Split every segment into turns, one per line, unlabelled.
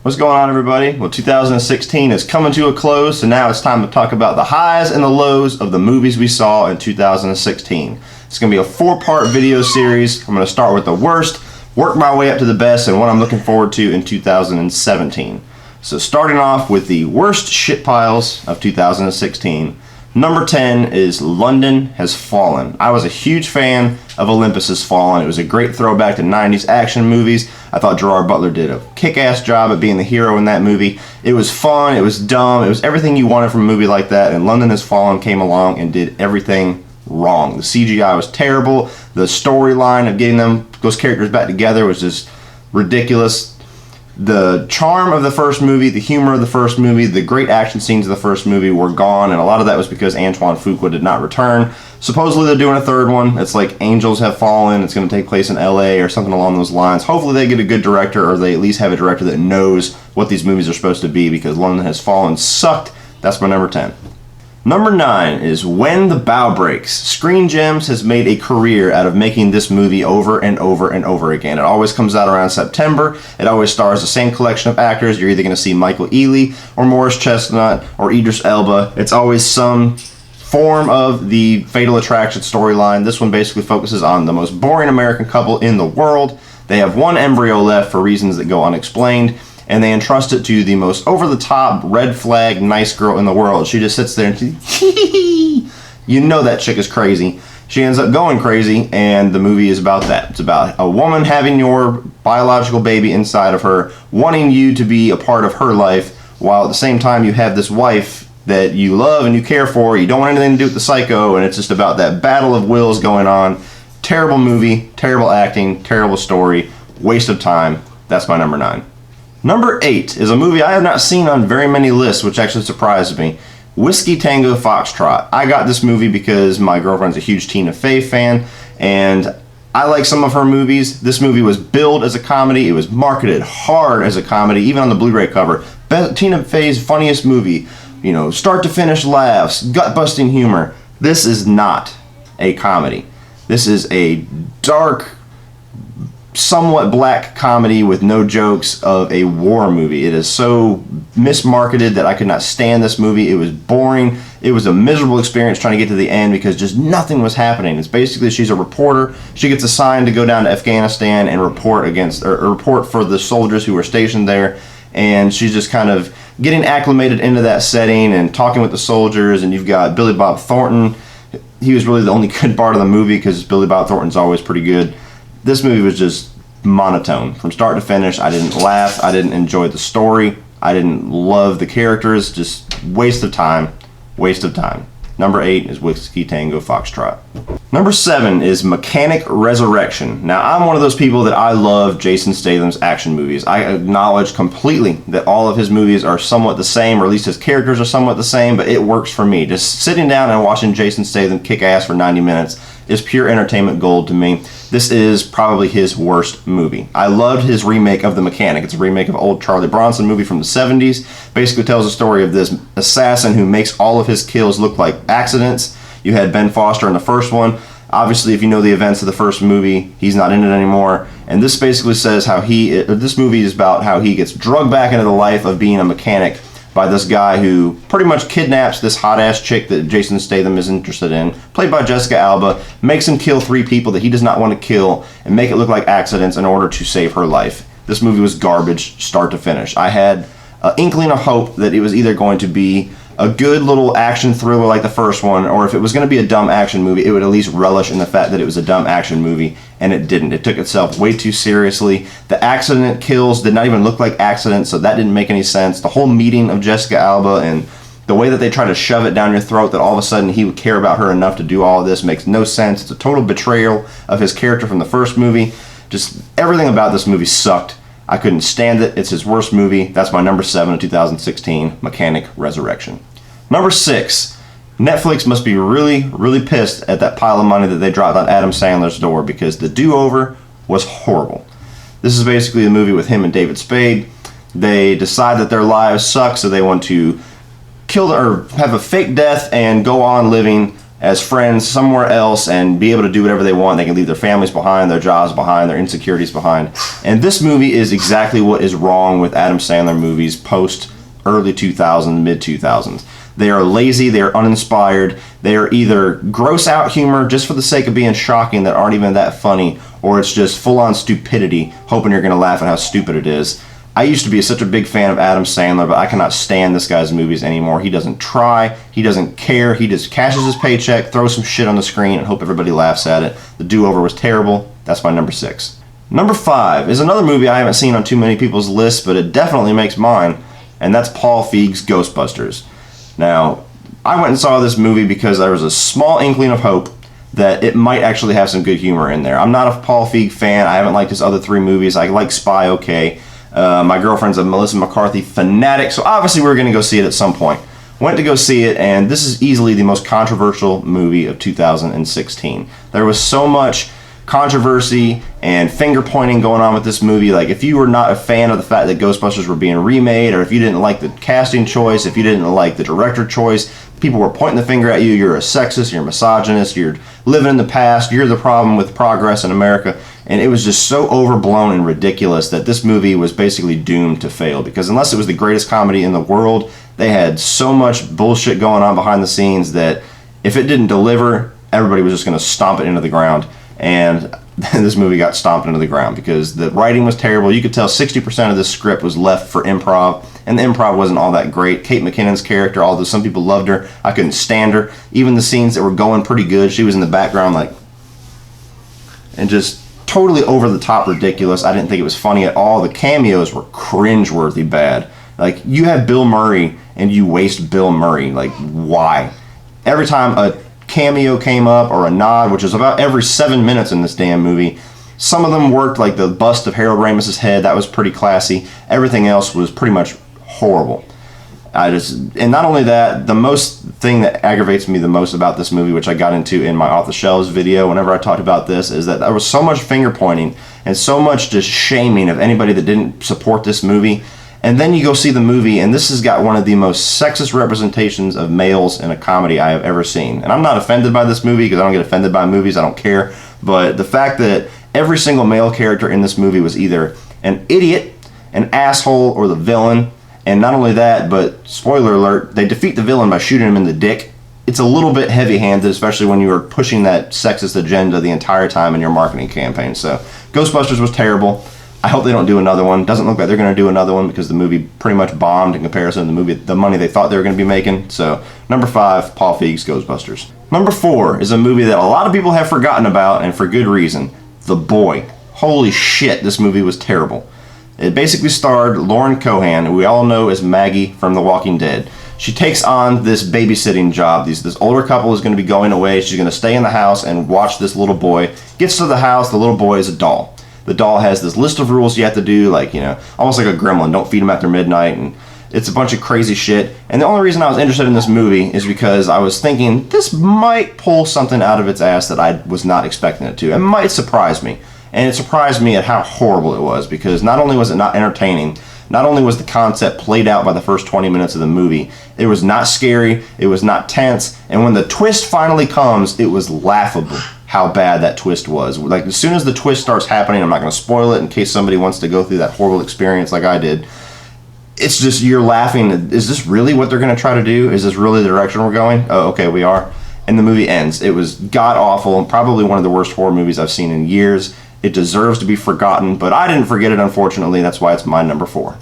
What's going on, everybody? Well, 2016 is coming to a close, so now it's time to talk about the highs and the lows of the movies we saw in 2016. It's going to be a 4-part video series. I'm going to start with the worst, work my way up to the best, and what I'm looking forward to in 2017. So starting off with the worst shit piles of 2016. Number 10 is London Has Fallen. I was a huge fan of Olympus Has Fallen. It was a great throwback to 90s action movies. I thought Gerard Butler did a kick-ass job at being the hero in that movie. It was fun, it was dumb, it was everything you wanted from a movie like that, and London Has Fallen came along and did everything wrong. The CGI was terrible. The storyline of getting those characters back together was just ridiculous. The charm of the first movie, the humor of the first movie, the great action scenes of the first movie were gone, and a lot of that was because Antoine Fuqua did not return. Supposedly they're doing a third one. It's like Angels Have Fallen. It's going to take place in LA or something along those lines. Hopefully they get a good director, or they at least have a director that knows what these movies are supposed to be, because London Has Fallen sucked. That's my number 10. Number 9 is When the Bough Breaks. Screen Gems has made a career out of making this movie over and over and over again. It always comes out around September. It always stars the same collection of actors. You're either going to see Michael Ealy or Morris Chestnut or Idris Elba. It's always some form of the Fatal Attraction storyline. This one basically focuses on the most boring American couple in the world. They have one embryo left for reasons that go unexplained, and they entrust it to the most over-the-top, red flag, nice girl in the world. She just sits there and you know that chick is crazy. She ends up going crazy, and the movie is about that. It's about a woman having your biological baby inside of her, wanting you to be a part of her life, while at the same time you have this wife that you love and you care for. You don't want anything to do with the psycho, and it's just about that battle of wills going on. Terrible movie, terrible acting, terrible story, waste of time. That's my number 9. Number 8 is a movie I have not seen on very many lists, which actually surprised me. Whiskey Tango Foxtrot. I got this movie because my girlfriend's a huge Tina Fey fan, and I like some of her movies. This movie was billed as a comedy. It was marketed hard as a comedy, even on the Blu-ray cover. Tina Fey's funniest movie. You know, start to finish laughs, gut-busting humor. This is not a comedy. This is a dark, somewhat black comedy with no jokes of a war movie. It is so mismarketed that I could not stand this movie. It was boring. It was a miserable experience trying to get to the end because just nothing was happening. It's basically, she's a reporter. She gets assigned to go down to Afghanistan and report for the soldiers who were stationed there, and she's just kind of getting acclimated into that setting and talking with the soldiers. And you've got Billy Bob Thornton. He was really the only good part of the movie because Billy Bob Thornton's always pretty good. This movie was just monotone from start to finish. I didn't laugh. I didn't enjoy the story. I didn't love the characters. Just waste of time. Waste of time. Number 8 is Whiskey Tango Foxtrot. Number 7 is Mechanic Resurrection. Now, I'm one of those people that I love Jason Statham's action movies. I acknowledge completely that all of his movies are somewhat the same, or at least his characters are somewhat the same, but it works for me. Just sitting down and watching Jason Statham kick ass for 90 minutes is pure entertainment gold to me. This is probably his worst movie. I loved his remake of The Mechanic. It's a remake of an old Charlie Bronson movie from the 70s. Basically tells the story of this assassin who makes all of his kills look like accidents. You had Ben Foster in the first one. Obviously, if you know the events of the first movie, he's not in it anymore. And this basically says how this movie is about how he gets drugged back into the life of being a mechanic by this guy who pretty much kidnaps this hot-ass chick that Jason Statham is interested in, played by Jessica Alba, makes him kill 3 people that he does not want to kill, and make it look like accidents in order to save her life. This movie was garbage, start to finish. I had an inkling of hope that it was either going to be a good little action thriller like the first one, or if it was going to be a dumb action movie, it would at least relish in the fact that it was a dumb action movie, and it didn't. It took itself way too seriously. The accident kills did not even look like accidents, so that didn't make any sense. The whole meeting of Jessica Alba and the way that they try to shove it down your throat that all of a sudden he would care about her enough to do all of this makes no sense. It's a total betrayal of his character from the first movie. Just everything about this movie sucked. I couldn't stand it. It's his worst movie. That's my number 7 of 2016, Mechanic Resurrection. Number 6, Netflix must be really, really pissed at that pile of money that they dropped on Adam Sandler's door, because the DoOver was horrible. This is basically a movie with him and David Spade. They decide that their lives suck, so they want to kill or have a fake death and go on living as friends somewhere else and be able to do whatever they want. They can leave their families behind, their jobs behind, their insecurities behind. And this movie is exactly what is wrong with Adam Sandler movies post early 2000s, mid 2000s. They are lazy, they are uninspired, they are either gross out humor just for the sake of being shocking that aren't even that funny, or it's just full on stupidity, hoping you're going to laugh at how stupid it is. I used to be such a big fan of Adam Sandler, but I cannot stand this guy's movies anymore. He doesn't try, he doesn't care, he just cashes his paycheck, throws some shit on the screen, and hope everybody laughs at it. The DoOver was terrible. That's my number 6. Number 5 is another movie I haven't seen on too many people's lists, but it definitely makes mine, and that's Paul Feig's Ghostbusters. Now, I went and saw this movie because there was a small inkling of hope that it might actually have some good humor in there. I'm not a Paul Feig fan. I haven't liked his other 3 movies. I like Spy okay. My girlfriend's a Melissa McCarthy fanatic, so obviously we were going to go see it at some point. Went to go see it, and this is easily the most controversial movie of 2016. There was so much controversy and finger pointing going on with this movie. Like, if you were not a fan of the fact that Ghostbusters were being remade, or if you didn't like the casting choice, if you didn't like the director choice, people were pointing the finger at you. You're a sexist, you're a misogynist, you're living in the past, you're the problem with progress in America. And it was just so overblown and ridiculous that this movie was basically doomed to fail, because unless it was the greatest comedy in the world, they had so much bullshit going on behind the scenes that if it didn't deliver, everybody was just going to stomp it into the ground. And this movie got stomped into the ground because the writing was terrible. You could tell 60% of this script was left for improv, and the improv wasn't all that great. Kate McKinnon's character, although some people loved her, I couldn't stand her. Even the scenes that were going pretty good, she was in the background like, and just totally over the top ridiculous. I didn't think it was funny at all. The cameos were cringe-worthy bad. Like, you have Bill Murray and you waste Bill Murray. Like, why? Every time a cameo came up, or a nod, which is about every 7 minutes in this damn movie, some of them worked, like the bust of Harold Ramis's head. That was pretty classy. Everything else was pretty much horrible. And not only that, the most thing that aggravates me the most about this movie, which I got into in my Off the Shelves video whenever I talked about this, is that there was so much finger pointing and so much just shaming of anybody that didn't support this movie. And then you go see the movie, and this has got one of the most sexist representations of males in a comedy I have ever seen. And I'm not offended by this movie, because I don't get offended by movies, I don't care. But the fact that every single male character in this movie was either an idiot, an asshole, or the villain. And not only that, but spoiler alert, they defeat the villain by shooting him in the dick. It's a little bit heavy-handed, especially when you are pushing that sexist agenda the entire time in your marketing campaign. So Ghostbusters was terrible. I hope they don't do another one. Doesn't look like they're going to do another one, because the movie pretty much bombed in comparison to the money they thought they were going to be making. So, number 5, Paul Feig's Ghostbusters. Number 4 is a movie that a lot of people have forgotten about, and for good reason. The Boy. Holy shit, this movie was terrible. It basically starred Lauren Cohan, who we all know as Maggie from The Walking Dead. She takes on this babysitting job. This older couple is going to be going away. She's going to stay in the house and watch this little boy. Gets to the house, the little boy is a doll. The doll has this list of rules you have to do, like, you know, almost like a gremlin. Don't feed him after midnight, and it's a bunch of crazy shit. And the only reason I was interested in this movie is because I was thinking this might pull something out of its ass that I was not expecting it to. It might surprise me. And it surprised me at how horrible it was, because not only was it not entertaining, not only was the concept played out by the first 20 minutes of the movie, it was not scary, it was not tense, and when the twist finally comes, it was laughable how bad that twist was. Like, as soon as the twist starts happening, I'm not going to spoil it in case somebody wants to go through that horrible experience like I did. It's just, you're laughing. Is this really what they're going to try to do? Is this really the direction we're going? Oh, okay, we are. And the movie ends. It was god-awful, and probably one of the worst horror movies I've seen in years. It deserves to be forgotten, but I didn't forget it, unfortunately. That's why it's my number 4.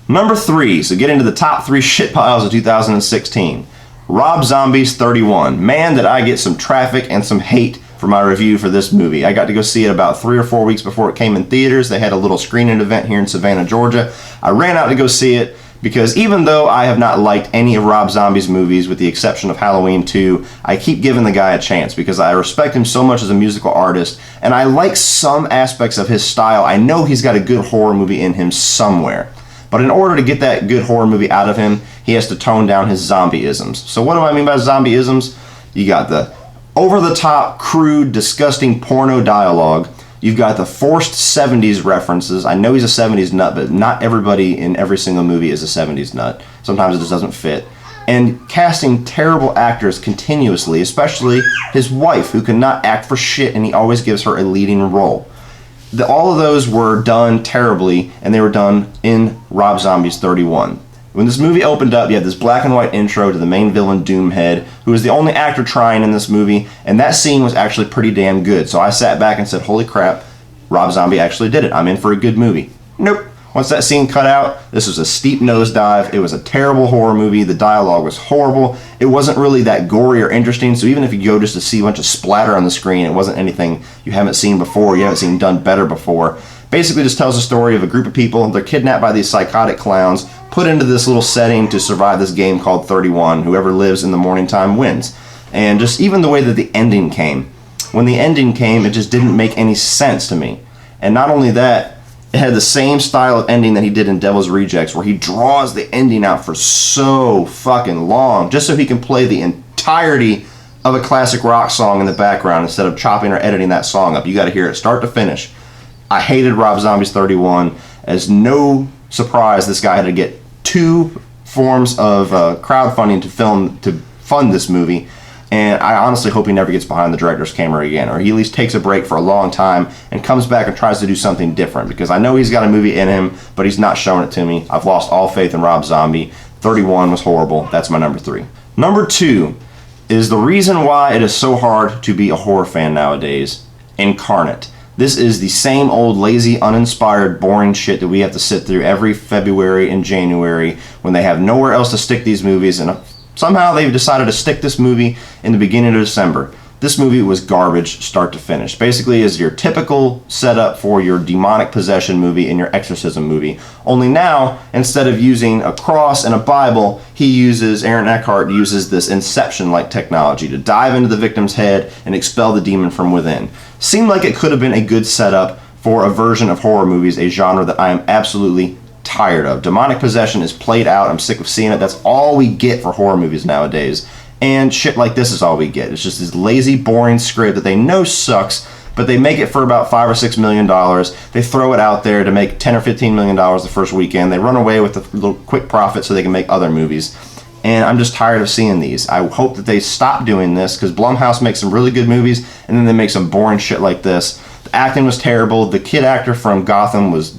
Number 3, so get into the top 3 shit piles of 2016. Rob Zombie's 31. Man, did I get some traffic and some hate for my review for this movie. I got to go see it about 3 or 4 weeks before it came in theaters. They had a little screening event here in Savannah, Georgia. I ran out to go see it because even though I have not liked any of Rob Zombie's movies with the exception of Halloween 2, I keep giving the guy a chance because I respect him so much as a musical artist, and I like some aspects of his style. I know he's got a good horror movie in him somewhere. But in order to get that good horror movie out of him, he has to tone down his zombie-isms. So what do I mean by zombie-isms? You got the over-the-top, crude, disgusting porno dialogue. You've got the forced 70s references. I know he's a 70s nut, but not everybody in every single movie is a 70s nut. Sometimes it just doesn't fit. and casting terrible actors continuously, especially his wife, who cannot act for shit, and he always gives her a leading role. All of those were done terribly, and they were done in Rob Zombie's 31. When this movie opened up, you had this black and white intro to the main villain, Doomhead, who was the only actor trying in this movie, and that scene was actually pretty damn good. So I sat back and said, holy crap, Rob Zombie actually did it. I'm in for a good movie. Nope. Once that scene cut out, this was a steep nosedive. It was a terrible horror movie. The dialogue was horrible. It wasn't really that gory or interesting, so even if you go just to see a bunch of splatter on the screen, it wasn't anything you haven't seen before, you haven't seen done better before. Basically just tells the story of a group of people. They're kidnapped by these psychotic clowns, put into this little setting to survive this game called 31. Whoever lives in the morning time wins. And just even the way that the ending came. When the ending came, it just didn't make any sense to me. And not only that, it had the same style of ending that he did in Devil's Rejects, where he draws the ending out for so fucking long, just so he can play the entirety of a classic rock song in the background instead of chopping or editing that song up. You got to hear it start to finish. I hated Rob Zombie's 31. As no surprise, this guy had to get 2 forms of crowdfunding to fund this movie. And I honestly hope he never gets behind the director's camera again, or he at least takes a break for a long time and comes back and tries to do something different, because I know he's got a movie in him, but he's not showing it to me. I've lost all faith in Rob Zombie. 31 was horrible. That's my number 3. Number 2 is the reason why it is so hard to be a horror fan nowadays. Incarnate. This is the same old lazy, uninspired, boring shit that we have to sit through every February and January when they have nowhere else to stick these movies, and somehow they've decided to stick this movie in the beginning of December. This movie was garbage start to finish. Basically is your typical setup for your demonic possession movie and your exorcism movie. Only now, instead of using a cross and a Bible, Aaron Eckhart uses this Inception-like technology to dive into the victim's head and expel the demon from within. Seemed like it could have been a good setup for a version of horror movies, a genre that I am absolutely tired of. Demonic possession is played out. I'm sick of seeing it. That's all we get for horror movies nowadays. And shit like this is all we get. It's just this lazy, boring script that they know sucks, but they make it for about $5 or $6 million. They throw it out there to make $10 or $15 million the first weekend. They run away with the little quick profit so they can make other movies. And I'm just tired of seeing these. I hope that they stop doing this, because Blumhouse makes some really good movies, and then they make some boring shit like this. The acting was terrible. The kid actor from Gotham was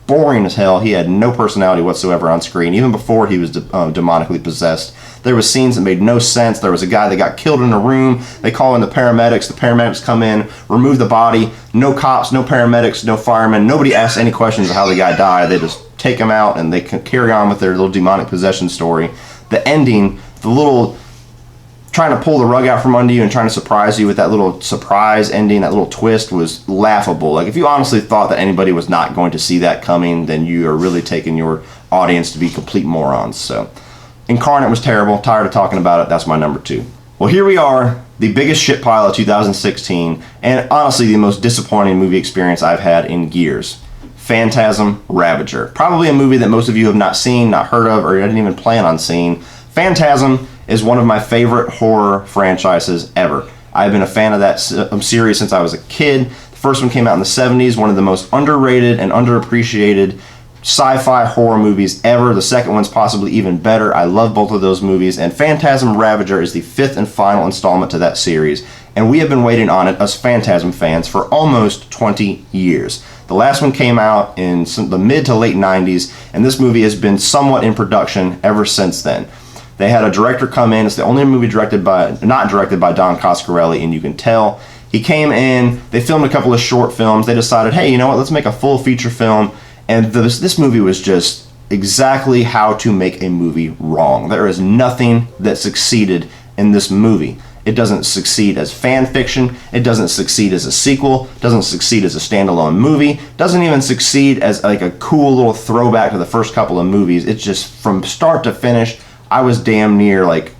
boring as hell. He had no personality whatsoever on screen, even before he was demonically possessed. There was scenes that made no sense. There was a guy that got killed in a room. They call in the paramedics. The paramedics come in, remove the body. No cops, no paramedics, no firemen. Nobody asks any questions of how the guy died. They just take him out and they can carry on with their little demonic possession story. The ending, the little trying to pull the rug out from under you and trying to surprise you with that little surprise ending, that little twist, was laughable. Like, if you honestly thought that anybody was not going to see that coming, then you are really taking your audience to be complete morons. So Incarnate was terrible. Tired of talking about it. That's my number 2. Well, here we are, the biggest shit pile of 2016, and honestly the most disappointing movie experience I've had in years. Phantasm Ravager. Probably a movie that most of you have not seen, not heard of, or didn't even plan on seeing. Phantasm is one of my favorite horror franchises ever. I've been a fan of that series since I was a kid. The first one came out in the 70s, one of the most underrated and underappreciated sci-fi horror movies ever. The second one's possibly even better. I love both of those movies, and Phantasm Ravager is the 5th and final installment to that series, and we have been waiting on it, us Phantasm fans, for almost 20 years. The last one came out in the mid to late 90s, and this movie has been somewhat in production ever since then. They had a director come in. It's the only movie not directed by Don Coscarelli, and you can tell. He came in, they filmed a couple of short films. They decided, hey, you know what, let's make a full feature film. And this movie was just exactly how to make a movie wrong. There is nothing that succeeded in this movie. It doesn't succeed as fan fiction. It doesn't succeed as a sequel. It doesn't succeed as a standalone movie. It doesn't even succeed as like a cool little throwback to the first couple of movies. It's just from start to finish, I was damn near like,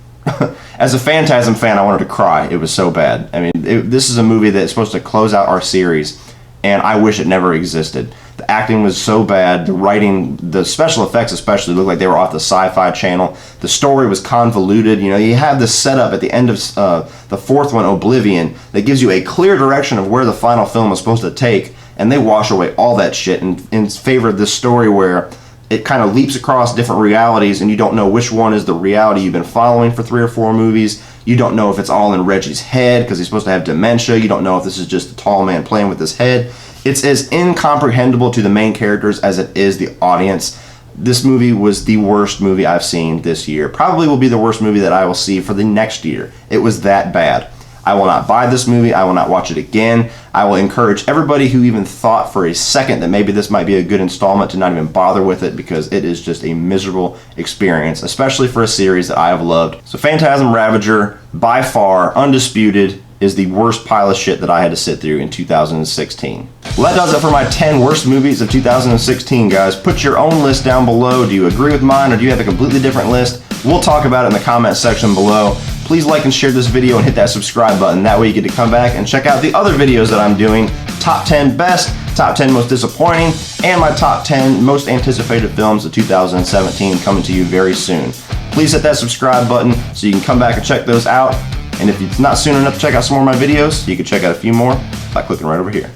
as a Phantasm fan, I wanted to cry. It was so bad. I mean, this is a movie that's supposed to close out our series, and I wish it never existed. The acting was so bad. The writing, the special effects especially, looked like they were off the Sci-Fi Channel. The story was convoluted. You know, you have this setup at the end of the fourth one, Oblivion, that gives you a clear direction of where the final film is supposed to take, and they wash away all that shit in favor of this story where it kind of leaps across different realities, and you don't know which one is the reality you've been following for 3 or 4 movies. You don't know if it's all in Reggie's head because he's supposed to have dementia. You don't know if this is just a tall man playing with his head. It's as incomprehensible to the main characters as it is the audience. This movie was the worst movie I've seen this year. Probably will be the worst movie that I will see for the next year. It was that bad. I will not buy this movie. I will not watch it again. I will encourage everybody who even thought for a second that maybe this might be a good installment to not even bother with it, because it is just a miserable experience, especially for a series that I have loved. So Phantasm Ravager, by far, undisputed, is the worst pile of shit that I had to sit through in 2016. Well, that does it for my 10 worst movies of 2016, guys. Put your own list down below. Do you agree with mine, or do you have a completely different list? We'll talk about it in the comment section below. Please like and share this video and hit that subscribe button. That way you get to come back and check out the other videos that I'm doing. Top 10 best, top 10 most disappointing, and my top 10 most anticipated films of 2017 coming to you very soon. Please hit that subscribe button so you can come back and check those out. And if it's not soon enough to check out some more of my videos, you can check out a few more by clicking right over here.